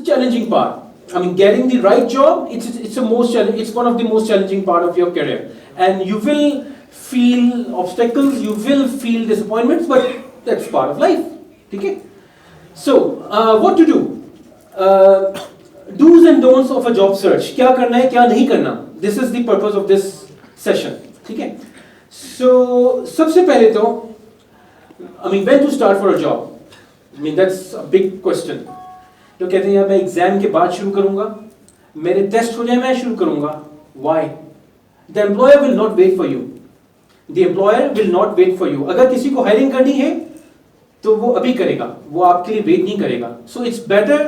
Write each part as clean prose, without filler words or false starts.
the challenging part. I mean, getting the right job, it's one of the most challenging part of your career. And you will feel obstacles, you will feel disappointments, but that's part of life. Okay? So, what to do? Do's and don'ts of a job search. क्या करना है, क्या नहीं करना? This is the purpose of this session. ठीक है? So, सबसे पहले तो, I mean, when to start for a job? I mean, that's a big question. तो कहते हैं यार मैं एग्जाम के बाद शुरू करूंगा, मेरे टेस्ट हो जाए मैं शुरू करूंगा. Why? The employer will not wait for you. The employer will not wait for you. अगर किसी को हायरिंग करनी है तो वो अभी करेगा, वो आपके लिए वेट नहीं करेगा. So it's better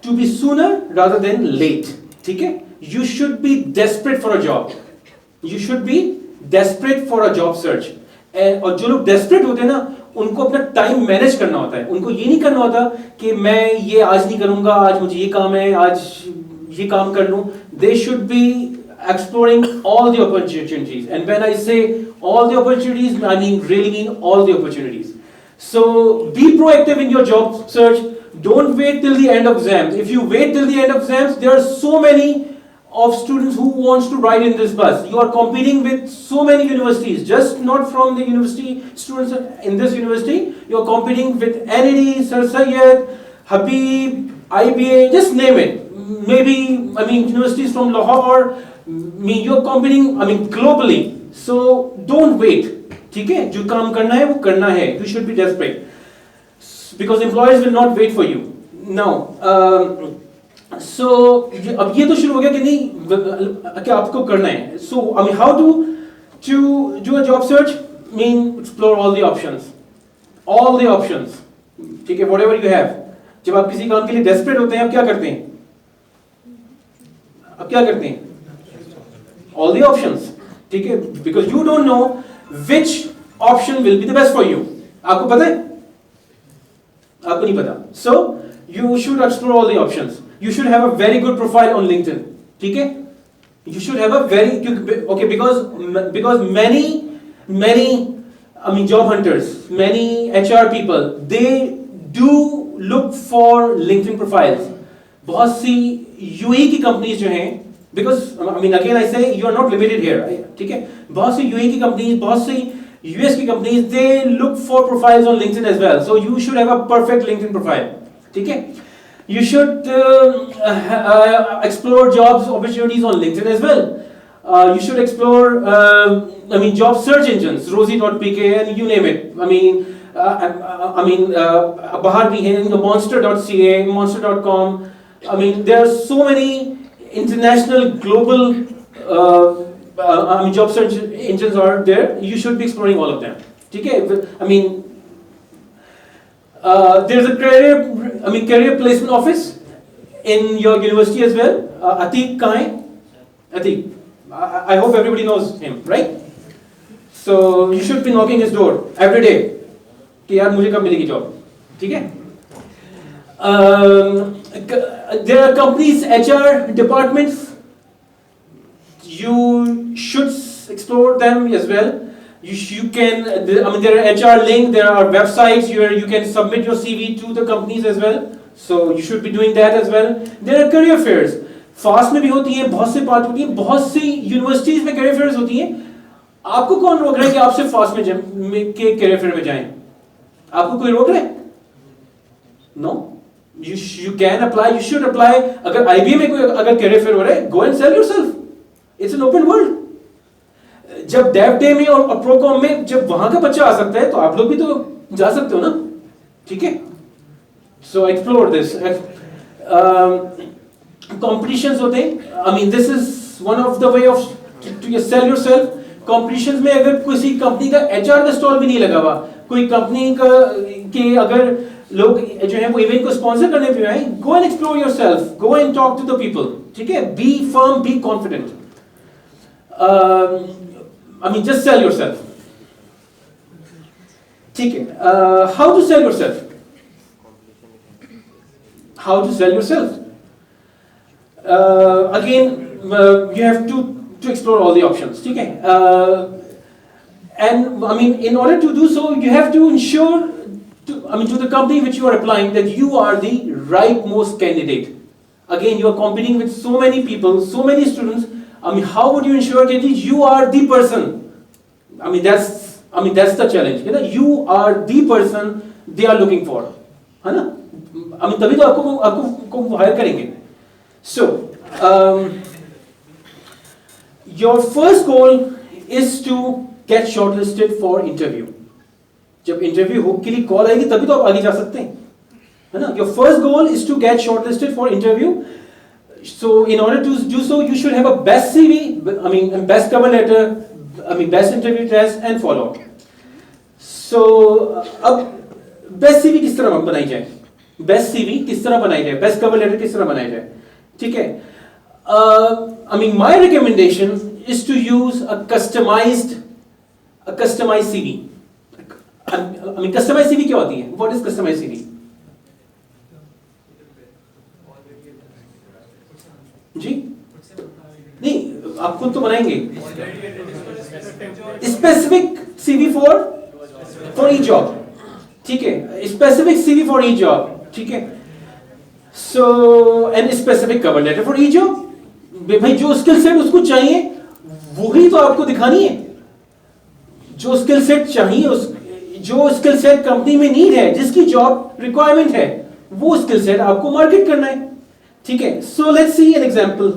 to be sooner rather than late. ठीक है? You should be desperate for a job. You should be desperate for a job search. और जो लोग desperate होते हैं ना, उनको अपना टाइम मैनेज करना होता है. उनको ये नहीं करना होता कि मैं ये आज नहीं करूंगा, आज मुझे ये काम है, आज ये काम कर लूं. They should be exploring all the opportunities. And when I say all the opportunities, I really mean all the opportunities. So be proactive in your job search. Don't wait till the end of exams. If you wait till the end of exams, there are so many of students who wants to ride in this bus. You are competing with so many universities, just not from the university students in this university. You are competing with NED, Sir Syed, Habib, IBA, just name it. Maybe, universities from Lahore. You are competing, globally. So don't wait. ठीक है? जो काम करना है वो करना है. You should be desperate because employers will not wait for you. Now, so अब ये तो शुरू हो गया कि नहीं क्या आपको करना है. So how to do a job search? Explore all the options. All the options. ठीक है? Whatever you have. जब आप किसी काम के लिए desperate होते हैं, आप क्या करते हैं? आप क्या करते हैं? All the options. ठीक है? Because you don't know which option will be the best for you. आपको पता है? आपको नहीं पता. So you should explore all the options. You should have a very good profile on LinkedIn. ठीक है? You should have a very because many job hunters, many HR people, they do look for LinkedIn profiles. बहुत सी UAE की companies जो हैं, because again I say you are not limited here. ठीक है? बहुत सी UAE की कंपनीज, बहुत सी US की companies, they look for profiles on LinkedIn as well. So you should have a perfect LinkedIn profile. ठीक है? You should explore jobs opportunities on LinkedIn as well. You should explore job search engines, Rosie.pk and you name it. बाहर भी हैं, monster.ca, monster.com. There are so many international, global job search engines are there. You should be exploring all of them. Okay? There's a career placement office in your university as well. Atiq Kai. Atiq. I hope everybody knows him, right? So you should be knocking his door every day. कि यार मुझे कब मिलेगी job? ठीक है? There are companies, HR departments. You should explore them as well. You can. There are HR link. There are websites where you can submit your CV to the companies as well. So you should be doing that as well. There are career fairs. FAST में भी होती हैं, बहुत से part होती हैं, बहुत सी universities में career fairs होती हैं. आपको कौन रोक रहा है कि आप सिर्फ FAST में के career fair में जाएं? आपको कोई रोक रहा है? No. You can apply. You should apply. अगर IBA में कोई अगर career fair हो रहा है, go and sell yourself. It's an open world. जब डेव डे में और प्रोकॉम में जब वहां का बच्चा आ सकता है तो आप लोग भी तो जा सकते हो ना. ठीक है? So explore this. Competitions होते हैं. This is one of the way of to sell yourself. Competitions में अगर किसी कंपनी का HR का स्टॉल भी नहीं लगा हुआ, कोई कंपनी का के अगर लोग जो है वो इवेंट को स्पॉन्सर करने पे आए, go and explore yourself. Go and talk to the people. ठीक है? Be firm, be confident. Just sell yourself. ठीक है? How to sell yourself? How to sell yourself? Again, you have to explore all the options. ठीक है? And in order to do so, you have to ensure to the company which you are applying that you are the right most candidate. Again, you are competing with so many people, so many students. I mean, how would you ensure that you are the person? I mean, that's the challenge. You are the person they are looking for, है ना? I mean, तभी तो आपको hire करेंगे. So, your first goal is to get shortlisted for interview. जब interview के लिए call आएगी तभी तो आप आगे जा सकते हैं, है ना? Your first goal is to get shortlisted for interview. So in order to do so, you should have a best CV, I mean best cover letter, I mean best interview test and follow. So अब best CV किस तरह बनाई जाए? Best CV किस तरह बनाई जाए? Best cover letter किस तरह बनाई जाए? ठीक है? I mean my recommendation is to use a customized CV. I mean customized CV क्या होती है? What is customized CV? जी नहीं, आप खुद तो बनाएंगे specific CV for each job, ठीक है? Specific CV for each job, ठीक है? So and specific cover letter for each job. भाई जो स्किल सेट उसको चाहिए वही तो आपको दिखानी है. जो स्किल सेट चाहिए, जो स्किल सेट कंपनी में नीड है, जिसकी जॉब रिक्वायरमेंट है, वो स्किल सेट आपको मार्केट करना है, ठीक है? So let's see an example.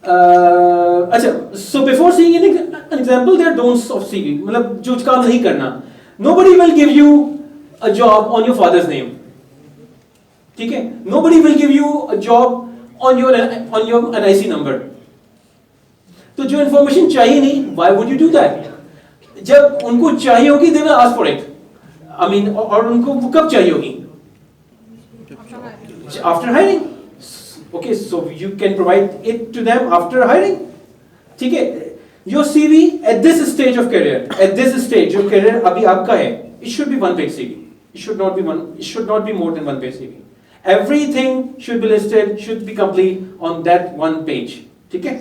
अच्छा, so before seeing an example there are don'ts of CV, मतलब जो काम नहीं करना. Nobody will give you a job on your father's name, ठीक है? Nobody will give you a job on your NIC number. तो जो इंफॉर्मेशन चाहिए नहीं, why would you do that? जब उनको चाहिए होगी they will ask for it. I mean, और उनको वो कब चाहिए होगी? After hiring. Okay, so you can provide it to them after hiring. ठीक है? Your CV at this stage of career अभी आपका है, it should be one page CV. It should not be more than one page CV. Everything should be listed, should be complete on that one page. ठीक है?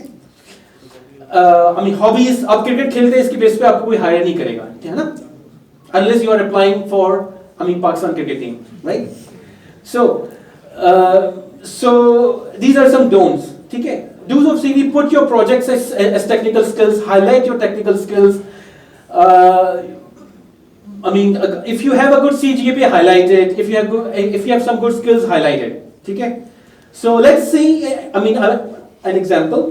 I mean hobbies, आप cricket खेलते हैं, इसके base पे आपको कोई higher नहीं करेगा, है ना? Unless you are applying for, I mean Pakistan cricket team, right? So these are some don'ts, ठीक है? Do's of CV: put your projects as technical skills, highlight your technical skills. I mean, if you have a good CGPA, highlight it. If you have some good skills, highlight it, ठीक है? So let's see. I mean, an example.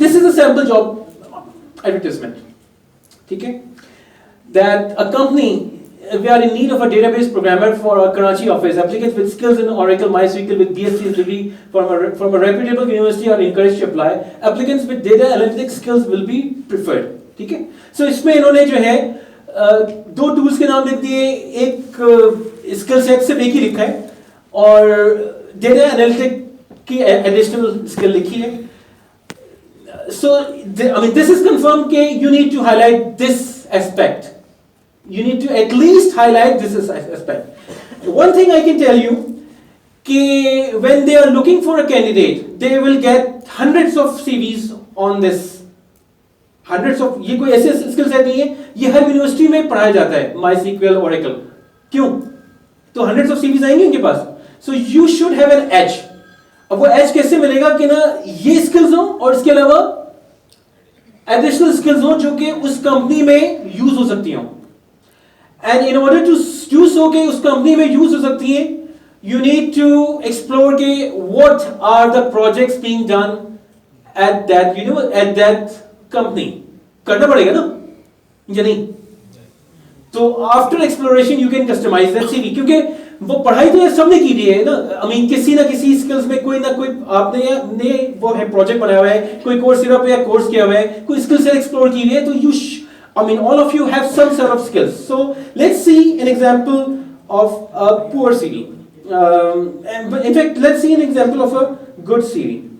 This is a sample job advertisement, ठीक है? That a company. We are in need of a database programmer for our Karachi office. Applicants with skills in Oracle, MySQL with BSc degree from a reputable university are encouraged to apply. Applicants with data analytics skills will be preferred. ठीक है? So इसमें इन्होंने जो है दो tools के नाम लिख दिए, एक स्किल सेट सिर्फ एक ही लिखा है और डेटा एनालिटिक की एडिशनल स्किल लिखी है. So I mean this is confirmed कि you need to highlight this aspect. You need to at least highlight this aspect. One thing I can tell you, कि when they are looking for a candidate, they will get hundreds of CVs on this. Hundreds of, ये कोई ऐसे skill set नहीं है, ये हर university में पढ़ाया जाता है, MySQL, Oracle. क्यों? तो hundreds of CVs आएंगे उनके पास. So you should have an edge. अब वो edge कैसे मिलेगा कि ना ये स्किल्स हो और इसके अलावा एडिशनल स्किल्स हो जो कि उस कंपनी में यूज हो सकती हो. And in order to do so कि उस कंपनी में यूज हो सकती है, you need to explore कि what are the projects being done at that company. करना पड़ेगा ना, या नहीं? तो after exploration you can customize that CV, क्योंकि वो पढ़ाई तो सबने की हुई है ना. I mean किसी ना किसी स्किल्स में कोई ना कोई आपने वो है प्रोजेक्ट बनाया हुआ है, कोई कोर्स सिर्फ या कोर्स किया हुआ है, कोई स्किल से एक्सप्लोर की हुई है. तो I mean, all of you have some sort of skills. So let's see an example of a poor CV. In fact, let's see an example of a good CV.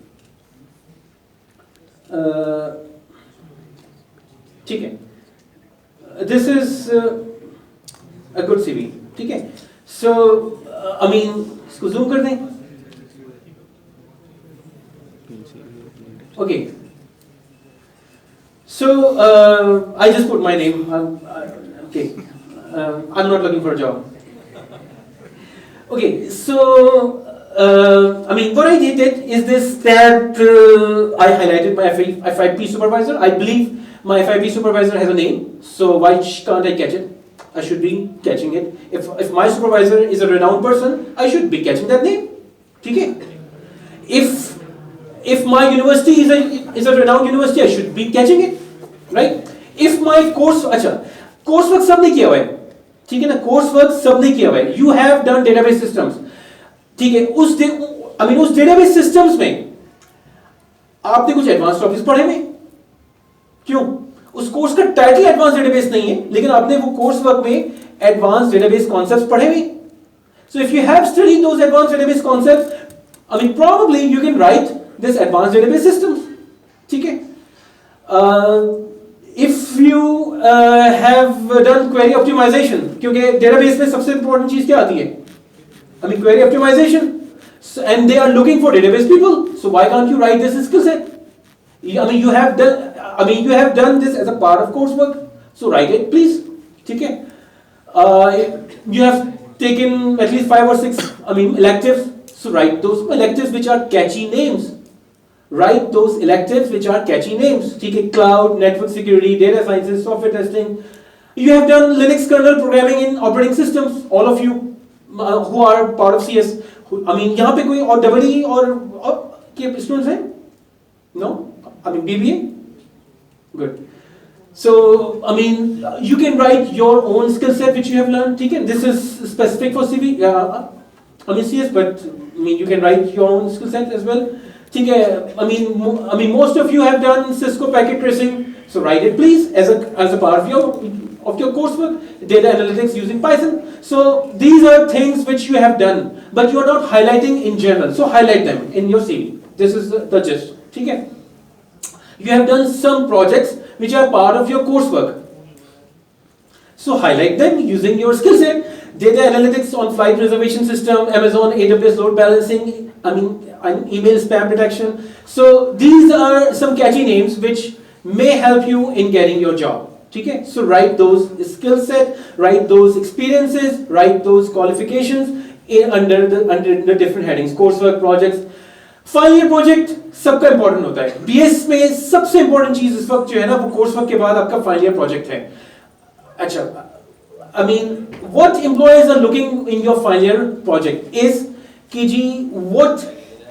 ठीक है? This is a good CV. ठीक है? So, I mean, इसको zoom कर दें. Okay. So I just put my name. Okay, I'm not looking for a job. Okay, so I mean, what I did is this, that I highlighted my FIP supervisor. I believe my FIP supervisor has a name, so why can't I catch it? I should be catching it. If my supervisor is a renowned person, I should be catching that name. Okay? If my university is a renowned university, I should be catching it, right? If my coursework सब ने किया हुआ है, ठीक है ना? Coursework सब ने किया हुआ है. You have done database systems, ठीक है? उस database systems में आपने कुछ advanced topics पढ़े हुए? क्यों? उस कोर्स का टाइटल एडवांस डेटाबेस नहीं है, लेकिन आपने वो कोर्स वर्क में एडवांस डेटाबेस कॉन्सेप्ट्स पढ़े हुए. So if you have studied those advance database concepts, I mean probably you can write this advance database systems. ठीक है? If you have done query optimisation, क्योंकि डेटाबेस में सबसे important चीज क्या आती है? I mean query optimisation, and they are looking for database people, so why can't you write this skill set? You have done this as a part of coursework, so write it, please. ठीक है? You have taken at least 5 or 6, electives, so write those electives which are catchy names. Write those electives which are catchy names. ठीक है? Cloud, network security, data sciences, software testing. You have done Linux kernel programming in operating systems. All of you who are part of CS. यहाँ पे कोई और double और के students हैं? No? BBA? Good. So, you can write your own skill set which you have learned. Okay? This is specific for CV, CS, but you can write your own skill set as well. Okay? Most of you have done Cisco packet tracing, so write it please as a part of your coursework. Data analytics using Python. So these are things which you have done, but you are not highlighting in general. So highlight them in your CV. This is the gist. Okay? You have done some projects which are part of your coursework. So highlight them using your skill set. Data analytics on flight reservation system, Amazon AWS load balancing, email spam detection. So these are some catchy names which may help you in getting your job. Okay? So write those skill set, write those experiences, write those qualifications under the different headings, coursework, projects. Final year project सबका important होता है. BS में सबसे important चीज इस वक्त जो है ना, वो कोर्स वर्क के बाद आपका फाइनल ईयर प्रोजेक्ट है. अच्छा, what employers are looking in your final year project is कि जी व्हाट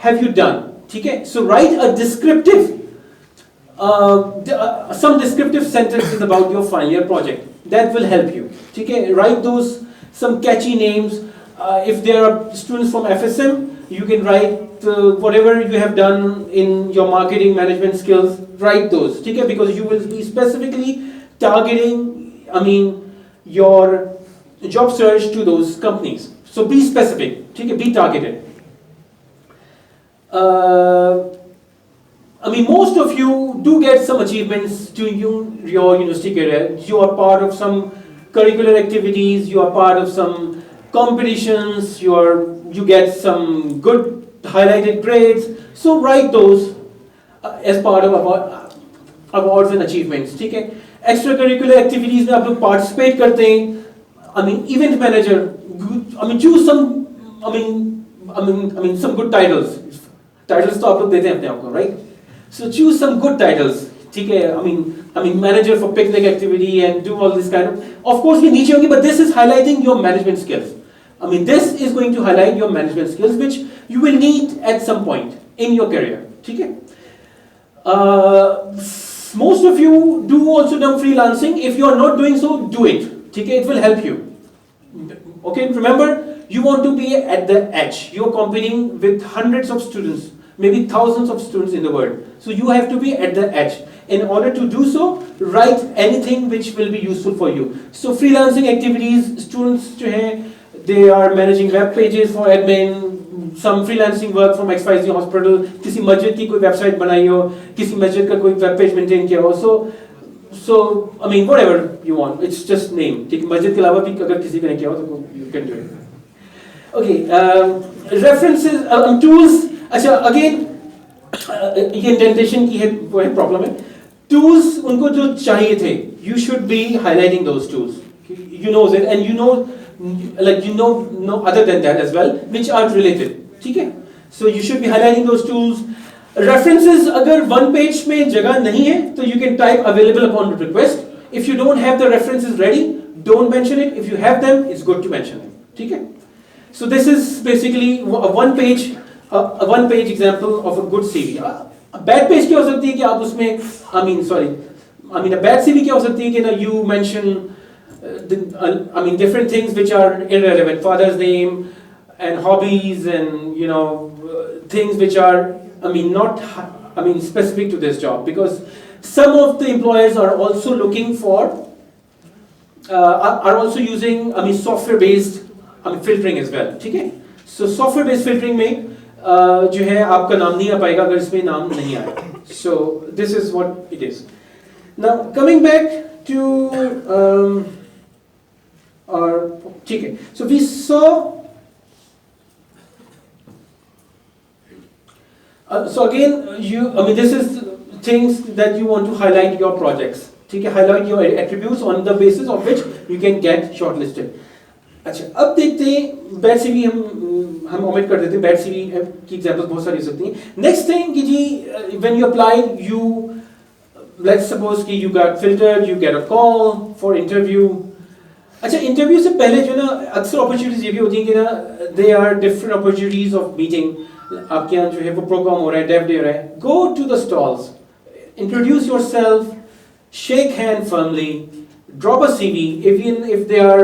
हैव यू डन. ठीक है? So write a descriptive some descriptive sentences about your final year project that will help you. Okay? Write those some catchy names. If there are students from FSM, you can write whatever you have done in your marketing management skills. Write those. Okay? Because you will be specifically targeting your job search to those companies. So be specific. Okay? Be targeted. Most of you do get some achievements to your university career. You are part of some curricular activities, you are part of some competitions, you get some good highlighted grades. So write those as part of awards and achievements. ठीक है? Extracurricular activities में आप लोग participate करते हैं. Event manager. Choose some. Some good titles. Titles तो आप लोग देते हैं अपने आप को, right? So choose some good titles. ठीक है? Manager for picnic activity and do all this kind of. Of course ये नीचे होंगे, but this is highlighting your management skills. This is going to highlight your management skills which you will need at some point in your career. ठीक है? Most of you do also done freelancing. If you are not doing so, do it. ठीक है? It will help you. Okay? Remember, you want to be at the edge. You are competing with hundreds of students, maybe thousands of students in the world. So you have to be at the edge. In order to do so, write anything which will be useful for you. So freelancing activities, students जो हैं, they are managing web pages for admin, some freelancing work from XYZ hospital, किसी मस्जिद की कोई website बनाई हो, किसी मस्जिद का कोई वेब पेज मेंटेन किया हो. So whatever you want, it's just name. ठीक है? मस्जिद के अलावा भी अगर किसी का नहीं किया हो तो you can do it. Okay, references, tools. अच्छा, again ये indentation की है, वो है problem है. Tools उनको जो चाहिए थे, you should be highlighting those tools. You know it, and you know other than that as well, which are related. ठीक है? So you should be highlighting those tools. References, अगर one page में जगह नहीं है, तो you can type available upon request. If you don't have the references ready, don't mention it. If you have them, it's good to mention them. ठीक है? So this is basically a one-page example of a good CV. A bad page क्या हो सकती है कि आप उसमें, a bad CV क्या हो सकती है कि ना you mention different things which are irrelevant, father's name and hobbies and things which are not specific to this job, because some of the employers are also looking for are also using software based filtering as well. ठीक है? So software based filtering में जो है आपका नाम नहीं आ पाएगा अगर इसमें नाम नहीं आया. So this is what it is. Now coming back to ठीक है. So we saw. So again, this is things that you want to highlight your projects. ठीक है? Highlight your attributes on the basis of which you can get shortlisted. अच्छा, अब देखते हैं bad CV हम omit कर देते हैं. बैड सीवी की एग्जांपल्स बहुत सारी हो सकती हैं. नेक्स्ट थिंग कि जी when you apply, you let's suppose कि you got filtered, you get a call for interview. अच्छा, इंटरव्यू से पहले जो ना अक्सर अपॉर्चुनिटीज ये भी होती हैं कि ना they are different opportunities of meeting. आपके यहाँ जो है वो प्रोग्राम हो रहा है, डेव डे हो रहा है. Go to the stalls, introduce yourself, shake hand firmly, drop a CV. Even if they are,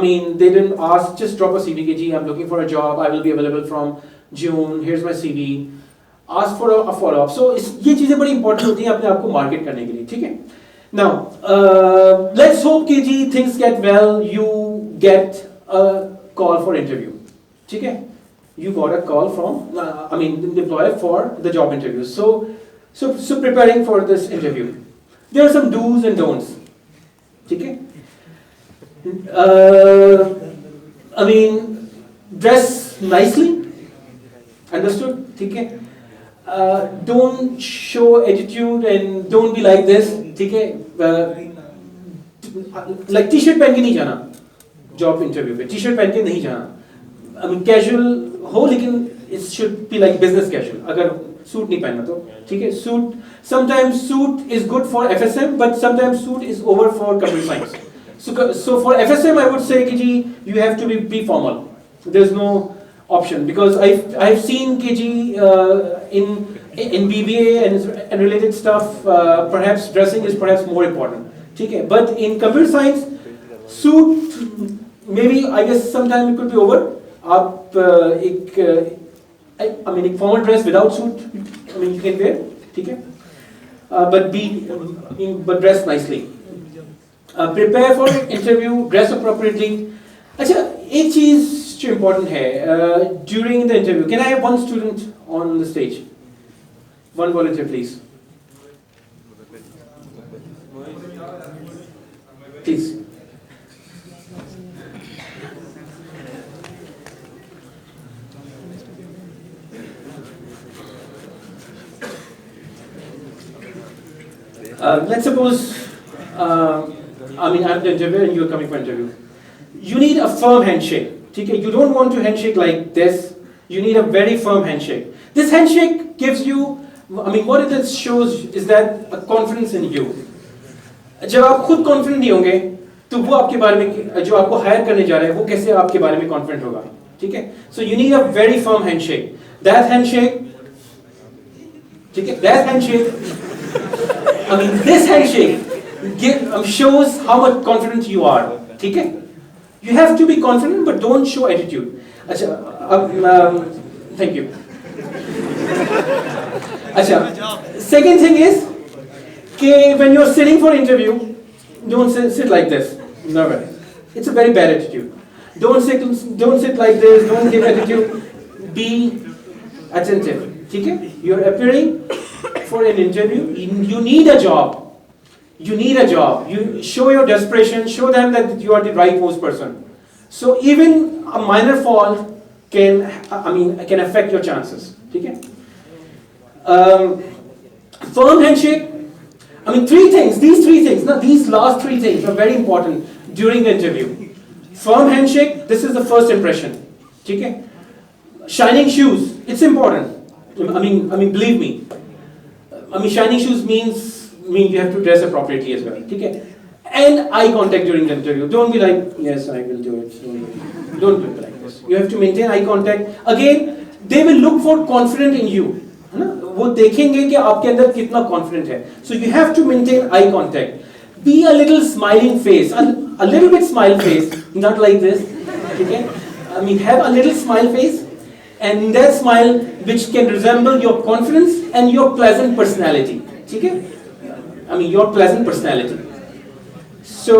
they didn't ask, just drop a CV. Ji, I'm looking for a job. I will be available from June. Here's my CV. Ask for a follow-up. So ये चीजें बड़ी important होती हैं अपने आप को market करने के लिए. ठीक है? Now, let's hope कि जी things get well. You get a call for interview. ठीक है? You got a call from, the employer for the job interview. So preparing for this interview. There are some do's and don'ts. ठीक है? Dress nicely. Understood? ठीक है? Don't show attitude and don't be like this. ठीक है? Like t-shirt पहन के नहीं जाना job interview पे. T-shirt पहन के नहीं जाना. Casual हो, लेकिन it should be like business casual. अगर सूट नहीं पहनना तो ठीक है. Suit, sometimes suit is good for FSM, but sometimes suit is over for computer science. So for FSM I would say कि जी you have to be formal. There's no option, because I've seen कि जी in BBA and related stuff perhaps dressing is perhaps more important. ठीक है? But in computer science suit maybe I guess sometime it could be over. आप एक formal dress without suit, you can wear, ठीक है? But dress nicely. Prepare for interview, dress appropriately. अच्छा, एक चीज जो important है during the interview. Can I have one student on the stage? One volunteer, please. Please. Let's suppose, I'm the interviewer and you're coming for interview. You need a firm handshake. Okay? You don't want to handshake like this. You need a very firm handshake. This handshake gives you, what it shows is that a confidence in you. जब आप खुद confident नहीं होंगे, तो वो आपके बारे में, जो आपको hire करने जा रहा है, वो कैसे आपके बारे में confident होगा? ठीक है? So you need a very firm handshake. That handshake, ठीक है? That handshake, this handshake shows how much confident you are. ठीक है? You have to be confident, but don't show attitude. अच्छा, thank you. अच्छा, second thing is कि when you're sitting for interview, don't sit like this. Never. It's a very bad attitude. Don't sit like this. Don't give attitude. Be attentive. ठीक है? You're appearing for an interview. You need a job. You need a job. You show your desperation. Show them that you are the right most person. So even a minor fault can affect your chances. ठीक है? Firm handshake. Three things. These three things. Now these last three things are very important during the interview. Firm handshake. This is the first impression. ठीक है? shining shoes, it's important. I mean, believe me. I mean, shining shoes means you have to dress appropriately as well. Okay? And eye contact during the interview. Don't be like, yes, I will do it. Don't do it like this. You have to maintain eye contact. Again, they will look for confident in you. है ना? वो देखेंगे कि आपके अंदर कितना confident है. So you have to maintain eye contact. Be a little smiling face, a little bit smile face, not like this. Okay? I mean, have a little smile face, and that smile which can resemble your confidence and your pleasant personality. Okay? I mean, your pleasant personality. So,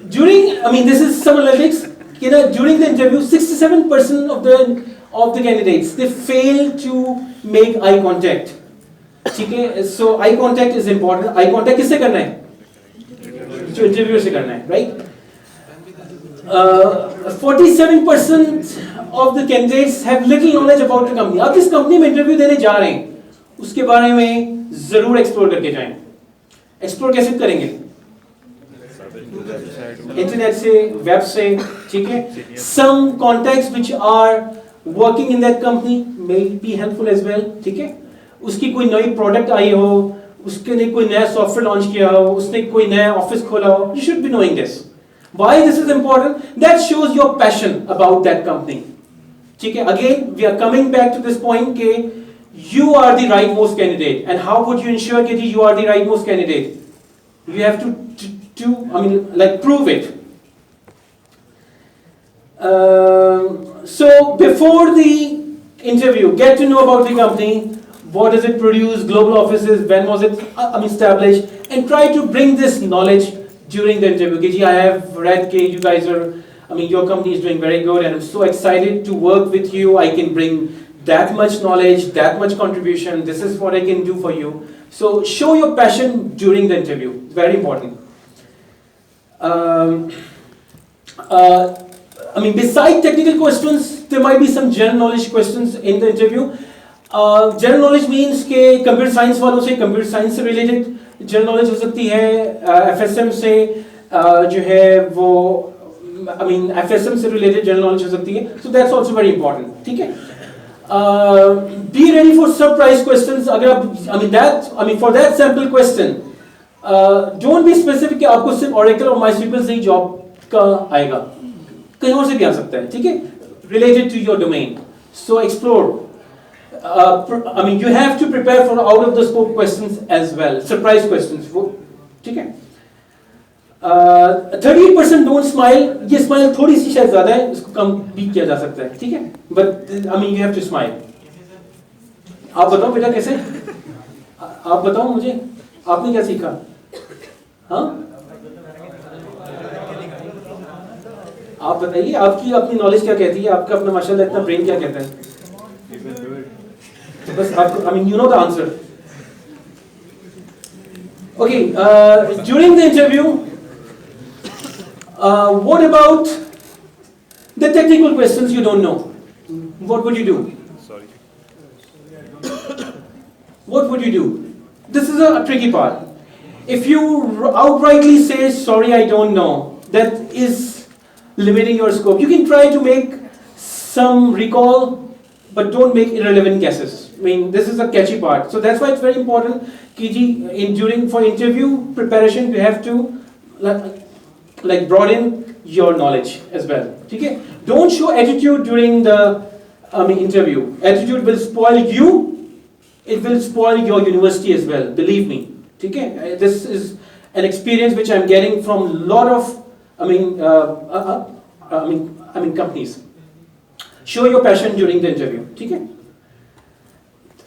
this is some analytics. During the interview, 67% of the candidates, they fail to make eye contact. Okay? So, eye contact is important. Eye contact किससे करना है? जो interviewer से करना है, right? 47% of the candidates have little knowledge about the company. आप जिस company में इंटरव्यू देने जा रहे हैं, उसके बारे में जरूर एक्सप्लोर करके जाएं. एक्सप्लोर कैसे करेंगे? इंटरनेट से, वेब से, ठीक है? Some contacts which are working in that company may be helpful as well, ठीक है? उसकी कोई नई प्रोडक्ट आई हो, उसके ने कोई नया सॉफ्टवेयर लॉन्च किया हो, उसने कोई नया ऑफिस खोला हो, you should be knowing this. Why this is important? That shows your passion about that company. ठीक है? Again, we are coming back to this point कि you are the rightmost candidate, and how would you ensure that you are the rightmost candidate? You have to prove it. So before the interview, get to know about the company. What does it produce? Global offices. When was it established? And try to bring this knowledge during the interview. KG, I have read you guys are. Your company is doing very good, and I'm so excited to work with you. I can bring that much knowledge, that much contribution. This is what I can do for you. So show your passion during the interview. It's very important. Beside technical questions, there might be some general knowledge questions in the interview. General knowledge means कि computer science वालों से computer science से related general knowledge हो सकती है. FSM से जो है वो FSM से related general knowledge हो सकती है. So that's also very important. ठीक है? Be ready for surprise questions. For that sample question, don't be specific कि आपको सिर्फ Oracle और MySQL से ही job का आएगा. कहीं और से भी आ सकता है. ठीक है? Related to your domain. So explore. You have to prepare for out of the scope questions as well. Surprise questions. ठीक है? 30% don't smile. ये smile थोड़ी सी शायद ज़्यादा है, इसको कम भी किया जा सकता है, ठीक है? But you have to smile. आप बताओ बेटा कैसे? आप बताओ मुझे, आपने क्या सीखा? हाँ? आप बताइए, आपकी अपनी नॉलेज क्या कहती है? आपका अपना माशाल्लाह इतना ब्रेन क्या कहता है? बस आपको, you know the answer. Okay, during the interview. What about the technical questions you don't know? What would you do? Sorry. What would you do? This is a tricky part. If you outrightly say, sorry, I don't know, that is limiting your scope. You can try to make some recall, but don't make irrelevant guesses. This is a catchy part. So that's why it's very important, for interview preparation, you have to broaden your knowledge as well. Okay? Don't show attitude during the interview. Attitude will spoil you. It will spoil your university as well. Believe me. Okay? This is an experience which I'm getting from a lot of companies. Show your passion during the interview. Okay?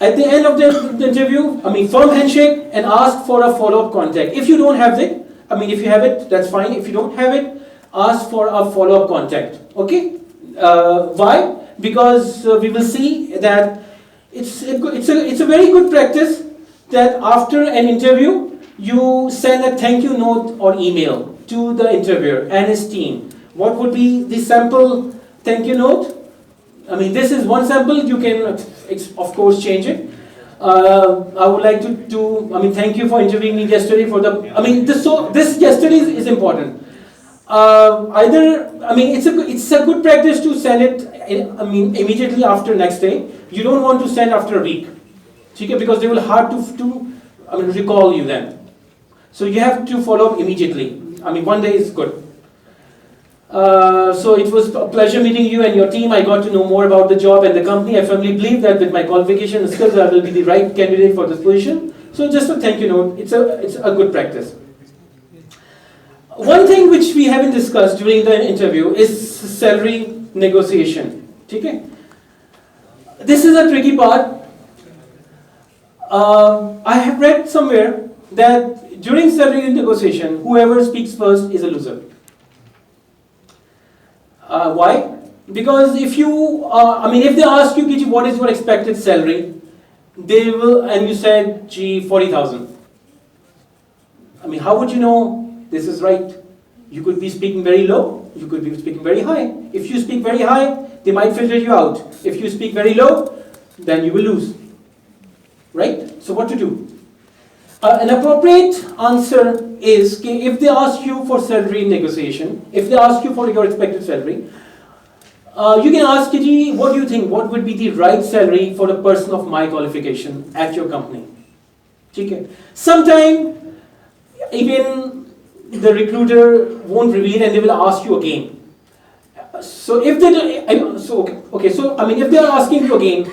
At the end of the interview, firm handshake and ask for a follow-up contact. If you don't have it, if you have it, that's fine. If you don't have it, ask for a follow-up contact. Okay? Why? Because we will see that it's a very good practice that after an interview, you send a thank you note or email to the interviewer and his team. What would be the sample thank you note? This is one sample. You can, of course, change it. I would like to thank you for interviewing me yesterday for the, this yesterday is important. It's a good practice to send it, immediately after next day. You don't want to send after a week, okay, because they will hard to recall you then. So you have to follow up immediately. 1 day is good. So it was a pleasure meeting you and your team. I got to know more about the job and the company. I firmly believe that with my qualification and skills, I will be the right candidate for this position. So just a thank you note. It's a good practice. One thing which we haven't discussed during the interview is salary negotiation. Okay? This is a tricky part. I have read somewhere that during salary negotiation, whoever speaks first is a loser. Why? Because if you, if they ask you, Kiji, what is your expected salary? They will, and you said, gee, 40,000. How would you know this is right? You could be speaking very low, you could be speaking very high. If you speak very high, they might filter you out. If you speak very low, then you will lose. Right? So what to do? An appropriate answer is, if they ask you for salary negotiation, if they ask you for your expected salary, you can ask, Kiji, what do you think? What would be the right salary for a person of my qualification at your company? Okay. Sometimes even the recruiter won't reveal and they will ask you again. So if they do, if they are asking you again,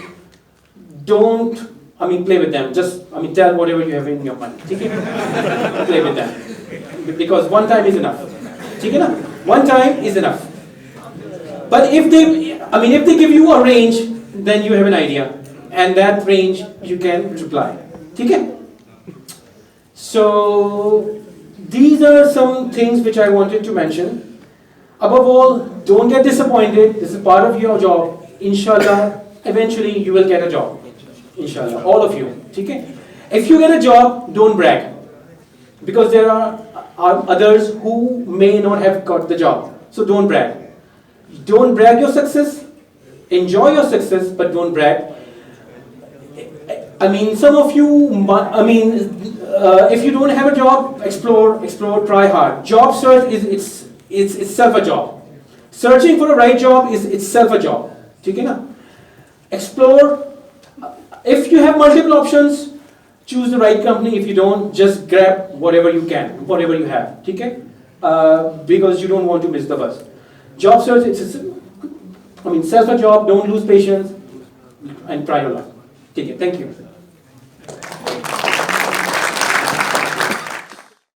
don't play with them. Just tell whatever you have in your mind. Play with them, because one time is enough. One time is enough. But if they give you a range, then you have an idea, and that range you can reply. Okay? So these are some things which I wanted to mention. Above all, don't get disappointed. This is part of your job. Inshallah, eventually you will get a job. Inshallah, all of you. Okay? If you get a job, don't brag, because there are others who may not have got the job. So don't brag. Don't brag your success. Enjoy your success, but don't brag. Some of you, if you don't have a job, explore, try hard. Job search is itself a job. Searching for the right job is itself a job. Explore. If you have multiple options, choose the right company. If you don't, just grab whatever you can, whatever you have. Okay? Because you don't want to miss the bus. Job search, self a job, don't lose patience, and try your luck. Okay, thank you.